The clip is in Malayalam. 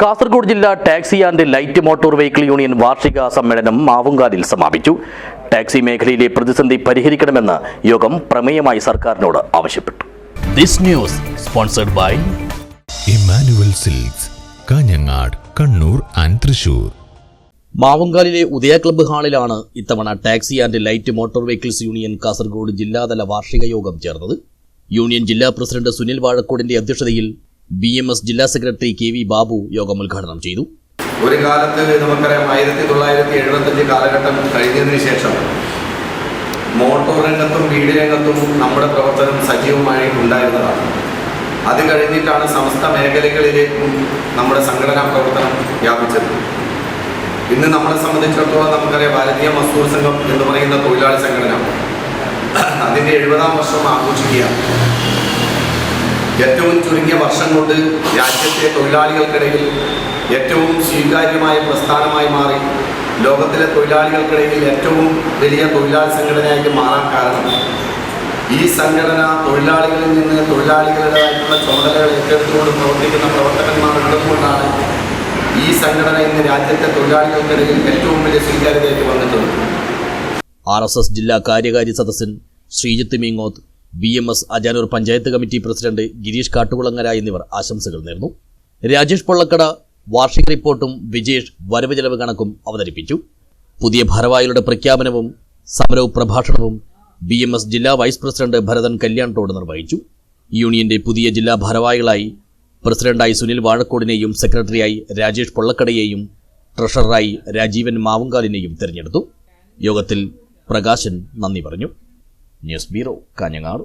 കാസർഗോഡ് ജില്ലാ taxi and light motor vehicle union വാർഷിക സമ്മേളനം മാവുങ്കാലിൽ സമാപിച്ചു. ടാക്സി മേഖലയിലെ പ്രതിസന്ധി പരിഹരിക്കണമെന്ന് യോഗം പ്രമേയമായി സർക്കാരിനോട് ആവശ്യപ്പെട്ടു. This news sponsored by Emmanuel silks, Kanhangad, Kannur and Thrissur. മാവുങ്കാലിലെ ഉദയ ക്ലബ്ബ് ഹാളിലാണ് ഇത്തവണ taxi and light motor vehicles union Kasaragod ജില്ലാതല വാർഷിക യോഗം ചേർന്നത്. യൂണിയൻ ജില്ലാ പ്രസിഡന്റ് സുനിൽ വാഴക്കോടിന്റെ അധ്യക്ഷതയിൽ BMS ജില്ലാ സെക്രട്ടറി KV ബാബു യോഗം ഉദ്ഘാടനം ചെയ്തു. ഒരു കാലത്ത് നമുക്കറിയാം 1975 കാലഘട്ടം കഴിഞ്ഞതിന് ശേഷം മോട്ടോർ രംഗത്തും വീട് രംഗത്തും നമ്മുടെ പ്രവർത്തനം സജീവമായി ഉണ്ടായിരുന്നതാണ്. അത് കഴിഞ്ഞിട്ടാണ് സമസ്ത മേഖലകളിലേക്കും നമ്മുടെ സംഘടനാ പ്രവർത്തനം വ്യാപിച്ചത്. ഇന്ന് നമ്മളെ സംബന്ധിച്ചിടത്തോളം നമുക്കറിയാം ഭാരതീയ മസ്ദൂർ സംഘം എന്ന് പറയുന്ന തൊഴിലാളി സംഘടന അതിൻ്റെ 70-ാം വർഷം ആഘോഷിക്കുകയാണ്. ഏറ്റവും ചുരുങ്ങിയ വർഷം കൊണ്ട് രാജ്യത്തെ തൊഴിലാളികൾക്കിടയിൽ ഏറ്റവും സ്വീകാര്യമായ പ്രസ്ഥാനമായി മാറി ലോകത്തിലെ തൊഴിലാളികൾക്കിടയിൽ ഏറ്റവും വലിയ തൊഴിലാളി സംഘടനയായിട്ട് മാറാൻ കാരണം ഈ സംഘടന തൊഴിലാളികളിൽ നിന്ന് തൊഴിലാളികളുടേതായിട്ടുള്ള ചുമതലകൾ ഏറ്റെടുത്തുകൊണ്ട് പ്രവർത്തിക്കുന്ന പ്രവർത്തകന്മാർ ഉള്ളതുകൊണ്ടാണ് ഈ സംഘടന ഇന്ന് രാജ്യത്തെ തൊഴിലാളികൾക്കിടയിൽ ഏറ്റവും വലിയ സ്വീകാര്യതയായിട്ട് വന്നിട്ടുണ്ട്. RSS ജില്ലാ കാര്യകാരി സദസ്സൻ Sreejith Meengoth, BMS Ajanur panchayat committee president Girish Kattukulangara എന്നിവർ ആശംസകൾ നേർന്നു. രാജേഷ് പൊള്ളക്കട വാർഷിക റിപ്പോർട്ടും വിജേഷ് വരവ് ചെലവ് കണക്കും അവതരിപ്പിച്ചു. പുതിയ ഭാരവാഹികളുടെ പ്രഖ്യാപനവും സമരവും പ്രഭാഷണവും BMS ജില്ലാ വൈസ് പ്രസിഡന്റ് ഭരതൻ കല്യാൺതോട് നിർവഹിച്ചു. യൂണിയന്റെ പുതിയ ജില്ലാ ഭാരവാഹികളായി പ്രസിഡന്റായി സുനിൽ വാഴക്കോടിനെയും സെക്രട്ടറിയായി രാജേഷ് പൊള്ളക്കടയെയും ട്രഷററായി രാജീവൻ മാവുങ്കാലിനെയും തെരഞ്ഞെടുത്തു. യോഗത്തിൽ പ്രകാശൻ നന്ദി പറഞ്ഞു. News bureau, Kanhangad.